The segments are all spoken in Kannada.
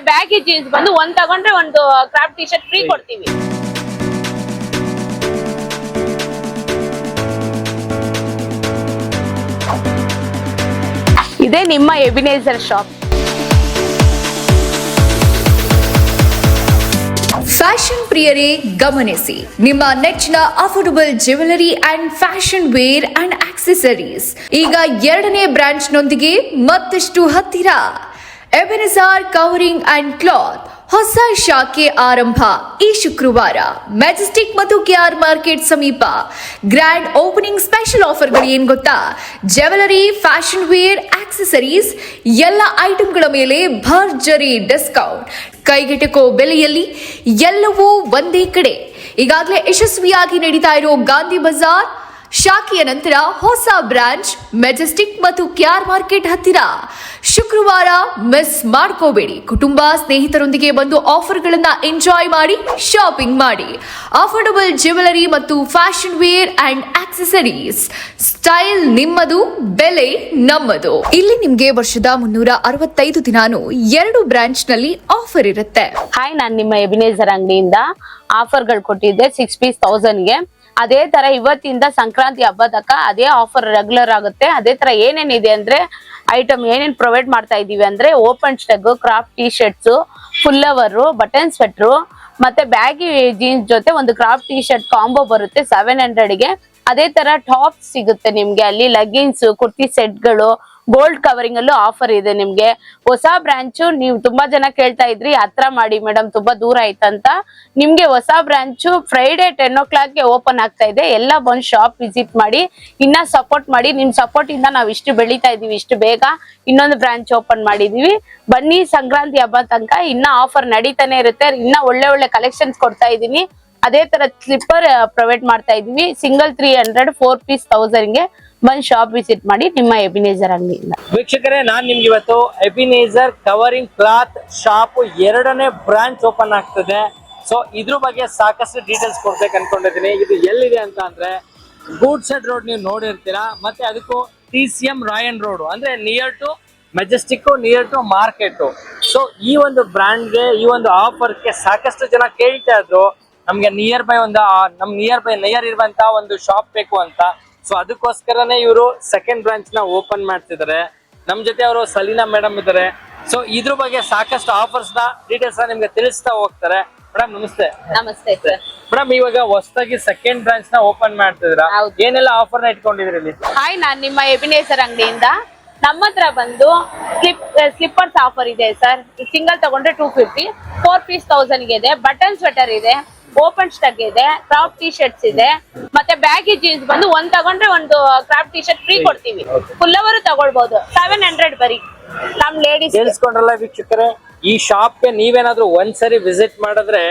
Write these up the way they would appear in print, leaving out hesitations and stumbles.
ಬ್ಯಾಗಿ ಜೀನ್ಸ್ ಬಂದು ಒಂದ್ ತಗೊಂಡ್ರೆ ಒಂದು ಕ್ರಾಫ್ಟ್ ಟಿ ಶರ್ಟ್ ಫ್ರೀ ಕೊಡ್ತೀವಿ. ಇದೇ ನಿಮ್ಮ ಎಬಿನೇಸರ್ ಶಾಪ್. ಫ್ಯಾಷನ್ ಪ್ರಿಯರೇ ಗಮನಿಸಿ, ನಿಮ್ಮ ನೆಚ್ಚಿನ affordable jewellery and fashion wear and accessories ಈಗ 2ನೇ ಬ್ರಾಂಚ್ನೊಂದಿಗೆ ಮತ್ತಷ್ಟು ಹತ್ತಿರ. ಎಬೆನೆಜರ್ ಕವರಿಂಗ್ ಅಂಡ್ ಕ್ಲಾತ್ ಹೊಸ ಶಾಖೆ ಆರಂಭ ಈ ಶುಕ್ರವಾರ ಮೆಜೆಸ್ಟಿಕ್ ಮತ್ತು ಕೆಆರ್ ಮಾರ್ಕೆಟ್ ಸಮೀಪ. ಗ್ರ್ಯಾಂಡ್ ಓಪನಿಂಗ್ ಸ್ಪೆಷಲ್ ಆಫರ್ಗಳು ಏನ್ ಗೊತ್ತಾ? ಜ್ಯುವೆಲರಿ, ಫ್ಯಾಷನ್ ವೇರ್, ಆಕ್ಸೆಸರೀಸ್ ಎಲ್ಲ ಐಟಂಗಳ ಮೇಲೆ ಭರ್ಜರಿ ಡಿಸ್ಕೌಂಟ್, ಕೈಗೆಟಕೋ ಬೆಲೆಯಲ್ಲಿ ಎಲ್ಲವೂ ಒಂದೇ ಕಡೆ. ಈಗಾಗಲೇ ಯಶಸ್ವಿಯಾಗಿ ನಡೀತಾ ಇರೋ ಗಾಂಧಿ ಬಜಾರ್ ಶಾಖೆಯ ನಂತರ ಹೊಸ ಬ್ರಾಂಚ್ ಮೆಜೆಸ್ಟಿಕ್ ಮತ್ತು ಕೆಆರ್ ಮಾರ್ಕೆಟ್ ಹತ್ತಿರ. ಶುಕ್ರವಾರ ಮಿಸ್ ಮಾಡ್ಕೋಬೇಡಿ. ಕುಟುಂಬ ಸ್ನೇಹಿತರೊಂದಿಗೆ ಬಂದು ಆಫರ್ಗಳನ್ನ ಎಂಜಾಯ್ ಮಾಡಿ, ಶಾಪಿಂಗ್ ಮಾಡಿ. ಅಫೋರ್ಡಬಲ್ ಜ್ಯುವೆಲರಿ ಮತ್ತು fashion wear and accessories, style ನಿಮ್ಮದು, ಬೆಲೆ ನಮ್ಮದು. ಇಲ್ಲಿ ನಿಮ್ಗೆ ವರ್ಷದ 365 ದಿನಾನು 2 ಬ್ರಾಂಚ್ ನಲ್ಲಿ ಆಫರ್ ಇರುತ್ತೆ. ಹಾಯ್, ನಾನು ನಿಮ್ಮ ಎಬಿನೇಸರ್ ಅಂಗಡಿಯಿಂದ ಆಫರ್ಗಳು ಕೊಟ್ಟಿದ್ದೆ 6 ಪೀಸ್ 1000ಗೆ. ಅದೇ ತರ ಇವತ್ತಿಂದ ಸಂಕ್ರಾಂತಿ ಹಬ್ಬದಕ್ಕ ಅದೇ ಆಫರ್ ರೆಗ್ಯುಲರ್ ಆಗುತ್ತೆ. ಅದೇ ತರ ಏನೇನಿದೆ ಅಂದ್ರೆ ಐಟಮ್ ಏನೇನ್ ಪ್ರೊವೈಡ್ ಮಾಡ್ತಾ ಇದೀವಿ ಅಂದ್ರೆ ಓಪನ್ ಸ್ಟಗ್, ಕ್ರಾಫ್ಟ್ ಟಿ ಶರ್ಟ್ಸ್, ಫುಲ್ಲವರು, ಬಟನ್ ಸ್ವೆಟ್ರು, ಮತ್ತೆ ಬ್ಯಾಗಿ ಜೀನ್ಸ್ ಜೊತೆ ಒಂದು ಕ್ರಾಫ್ಟ್ ಟಿ ಶರ್ಟ್ ಕಾಂಬೋ ಬರುತ್ತೆ 700ಗೆ. ಅದೇ ತರ ಟಾಪ್ ಸಿಗುತ್ತೆ ನಿಮ್ಗೆ. ಅಲ್ಲಿ ಲಗ್ಗಿನ್ಸ್, ಕುರ್ತಿ ಸೆಟ್ಗಳು, ಗೋಲ್ಡ್ ಕವರಿಂಗ್ ಅಲ್ಲೂ ಆಫರ್ ಇದೆ ನಿಮ್ಗೆ. ಹೊಸ ಬ್ರಾಂಚು ನೀವು ತುಂಬಾ ಜನ ಕೇಳ್ತಾ ಇದ್ರಿ, ಹತ್ರ ಮಾಡಿ ಮೇಡಮ್ ತುಂಬಾ ದೂರ ಆಯ್ತಂತ. ನಿಮ್ಗೆ ಹೊಸ ಬ್ರಾಂಚು ಫ್ರೈಡೆ 10 o'clock ಓಪನ್ ಆಗ್ತಾ ಇದೆ. ಎಲ್ಲ ಬಂದು ಶಾಪ್ ವಿಸಿಟ್ ಮಾಡಿ, ಇನ್ನ ಸಪೋರ್ಟ್ ಮಾಡಿ. ನಿಮ್ ಸಪೋರ್ಟ್ ಇಂದ ನಾವ್ ಇಷ್ಟು ಬೆಳೀತಾ ಇದೀವಿ, ಇಷ್ಟು ಬೇಗ ಇನ್ನೊಂದು ಬ್ರಾಂಚ್ ಓಪನ್ ಮಾಡಿದೀವಿ. ಬನ್ನಿ, ಸಂಕ್ರಾಂತಿ ಹಬ್ಬ ತನಕ ಇನ್ನ ಆಫರ್ ನಡೀತಾನೆ ಇರುತ್ತೆ. ಇನ್ನ ಒಳ್ಳೆ ಒಳ್ಳೆ ಕಲೆಕ್ಷನ್ಸ್ ಕೊಡ್ತಾ ಇದೀನಿ. ಅದೇ ತರ ಸ್ಲಿಪ್ಪರ್ ಪ್ರೊವೈಡ್ ಮಾಡ್ತಾ ಇದೀವಿ. ಸಿಂಗಲ್ 300, 4 ಪೀಸ್ 1000ಗೆ ಬಂದ್ ಶಾಪ್ ವಿಸಿಟ್ ಮಾಡಿ ನಿಮ್ಮ ಎಬಿನೇಸರ್ ಅಂಗಡಿಯಿಂದ. ವೀಕ್ಷಕರೇ, ನಾನ್ ನಿಮ್ಗೆ ಇವತ್ತು ಎಬಿನೇಸರ್ ಕವರಿಂಗ್ ಕ್ಲಾತ್ ಶಾಪ್ 2ನೇ ಬ್ರಾಂಚ್ ಓಪನ್ ಆಗ್ತದೆ. ಸೊ ಇದ್ರ ಬಗ್ಗೆ ಸಾಕಷ್ಟು ಡೀಟೇಲ್ಸ್ ಕೊಡ್ಬೇಕು ಅನ್ಕೊಂಡಿದ್ದೀನಿ. ಇದು ಎಲ್ಲಿದೆ ಅಂತ ಅಂದ್ರೆ ಗೂಡ್ ಶೆಡ್ ರೋಡ್ ನೀವು ನೋಡಿರ್ತೀರಾ. ಮತ್ತೆ ಅದಕ್ಕೂ TCM ರಾಯನ್ ರೋಡ್ ಅಂದ್ರೆ near to Majestic, near to market. So ಈ ಒಂದು ಬ್ರ್ಯಾಂಡ್ಗೆ, ಈ ಒಂದು ಆಫರ್ಗೆ ಸಾಕಷ್ಟು ಜನ ಕೇಳ್ತಾ ಇದ್ರು, ನಮ್ಗೆ ನಿಯರ್ ಬೈ ನಿಯರ್ ಇರುವಂತ ಒಂದು ಶಾಪ್ ಬೇಕು ಅಂತ. ಸೊ ಅದಕ್ಕೋಸ್ಕರನೇ ಇವರು 2nd ಬ್ರಾಂಚ್ ನ ಓಪನ್ ಮಾಡ್ತಿದ್ದಾರೆ. ನಮ್ ಜೊತೆ ಅವರು ಸಲೀನಾ ಮೇಡಮ್ ಇದ್ದಾರೆ. ಸೊ ಇದ್ರ ಬಗ್ಗೆ ಸಾಕಷ್ಟು ಆಫರ್ಸ್ ನ ಡೀಟೇಲ್ಸ್ ನಿಮ್ಗೆ ತಿಳಿಸ್ತಾ ಹೋಗ್ತಾರೆ. ಮೇಡಮ್ ನಮಸ್ತೆ. ನಮಸ್ತೆ ಸರ್. ಮೇಡಮ್, ಇವಾಗ ಹೊಸದಾಗಿ 2nd ಬ್ರಾಂಚ್ ನ ಓಪನ್ ಮಾಡ್ತಿದ್ದೀರಾ, ಏನೆಲ್ಲ ಆಫರ್ ನ ಇಟ್ಕೊಂಡಿದ್ರಿ ಇಲ್ಲಿ? ಹಾಯ್, ನಾನ್ ನಿಮ್ಮ ಎಬಿನೇಸರ್ ಅಂಗಡಿಯಿಂದ. ನಮ್ಮ ಹತ್ರ ಬಂದು ಸ್ಲಿಪ್ಪರ್ಸ್ ಆಫರ್ ಇದೆ ಸರ್. ಸಿಂಗಲ್ ತಗೊಂಡ್ರೆ 250, 4 ಪೀಸ್ 1000ಗೆ ಇದೆ. ಬಟನ್ ಸ್ವೆಟರ್ ಇದೆ, ಓಪನ್ ಸ್ಟಗ್ ಇದೆ, ಕ್ರಾಫ್ಟ್ ಟಿ ಶರ್ಟ್ಸ್ ಇದೆ, ಮತ್ತೆ ಬ್ಯಾಗಿ ಜೀನ್ಸ್ ಬಂದು ಒಂದ್ ತಗೊಂಡ್ರೆ ಒಂದು ಕ್ರಾಫ್ಟ್ ಟಿ ಶರ್ಟ್ ಫ್ರೀ ಕೊಡ್ತೀವಿ. ಫುಲ್ಲವರು ತಗೊಳ್ಬಹುದು 700 ಬರೀ. ನಮ್ ಲೇಡೀಸ್ ಕೇಳಿಸ್ಕೊಂಡ್ರಲ್ಲ ವೀಕ್ಷಕರೇ, ಈ ಶಾಪ್ಗೆ ನೀವೇನಾದ್ರೂ ಒಂದ್ಸರಿ ವಿಸಿಟ್ ಮಾಡಿದ್ರೆ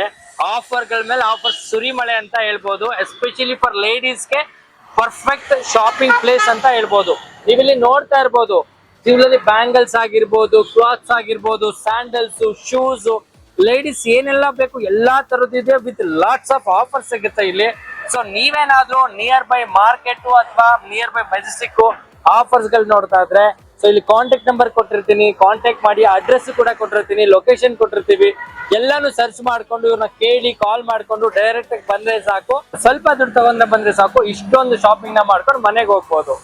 ಆಫರ್ಗಳ ಮೇಲೆ ಆಫರ್ ಸುರಿಮಳೆ ಅಂತ ಹೇಳ್ಬೋದು. ಎಸ್ಪೆಷಲಿ ಫಾರ್ ಲೇಡೀಸ್ಗೆ ಪರ್ಫೆಕ್ಟ್ ಶಾಪಿಂಗ್ ಪ್ಲೇಸ್ ಅಂತ ಹೇಳ್ಬೋದು. ನೀವಿಲ್ಲಿ ನೋಡ್ತಾ ಇರ್ಬೋದು, ಇದರಲ್ಲಿ ಬ್ಯಾಂಗಲ್ಸ್ ಆಗಿರ್ಬೋದು, ಕ್ಲಾತ್ಸ್ ಆಗಿರ್ಬೋದು, ಸ್ಯಾಂಡಲ್ಸ್, ಶೂಸ್, ಲೇಡೀಸ್ ಏನೆಲ್ಲ ಬೇಕು ಎಲ್ಲಾ ತರದಿದೆ. ವಿತ್ ಲಾಟ್ಸ್ ಆಫ್ ಆಫರ್ ಸಿಗುತ್ತೆ ಇಲ್ಲಿ. ಸೊ ನೀವೇನಾದ್ರೂ ನಿಯರ್ ಬೈ ಮಾರ್ಕೆಟ್ ಅಥವಾ ನಿಯರ್ ಬೈ ಮೆಜೆಸ್ಟಿಕ್ ಆಫರ್ಸ್ ಗಳು ನೋಡ್ತಾ ಇದ್ರೆ, ಸೊ ಇಲ್ಲಿ ಕಾಂಟ್ಯಾಕ್ಟ್ ನಂಬರ್ ಕೊಟ್ಟಿರ್ತೀನಿ, ಕಾಂಟ್ಯಾಕ್ಟ್ ಮಾಡಿ. ಅಡ್ರೆಸ್ ಕೂಡ ಕೊಟ್ಟಿರ್ತೀನಿ, ಲೊಕೇಶನ್ ಕೊಟ್ಟಿರ್ತೀವಿ. ಎಲ್ಲಾನು ಸರ್ಚ್ ಮಾಡ್ಕೊಂಡು ಇವ್ರನ್ನ ಕೇಳಿ ಕಾಲ್ ಮಾಡ್ಕೊಂಡು ಡೈರೆಕ್ಟ್ ಆಗಿ ಬಂದ್ರೆ ಸಾಕು, ಸ್ವಲ್ಪ ದುಡ್ಡು ತಗೊಂಡ ಬಂದ್ರೆ ಸಾಕು, ಇಷ್ಟೊಂದು ಶಾಪಿಂಗ್ ನ ಮಾಡ್ಕೊಂಡು ಮನೆಗೆ ಹೋಗ್ಬೋದು.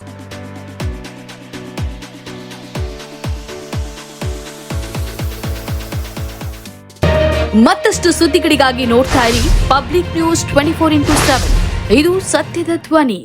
ಮತ್ತಷ್ಟು ಸುದ್ದಿಗಳಿಗಾಗಿ ನೋಡ್ತಾ ಇರಿ ಪಬ್ಲಿಕ್ ನ್ಯೂಸ್ 24x7. ಇದು ಸತ್ಯದ ಧ್ವನಿ.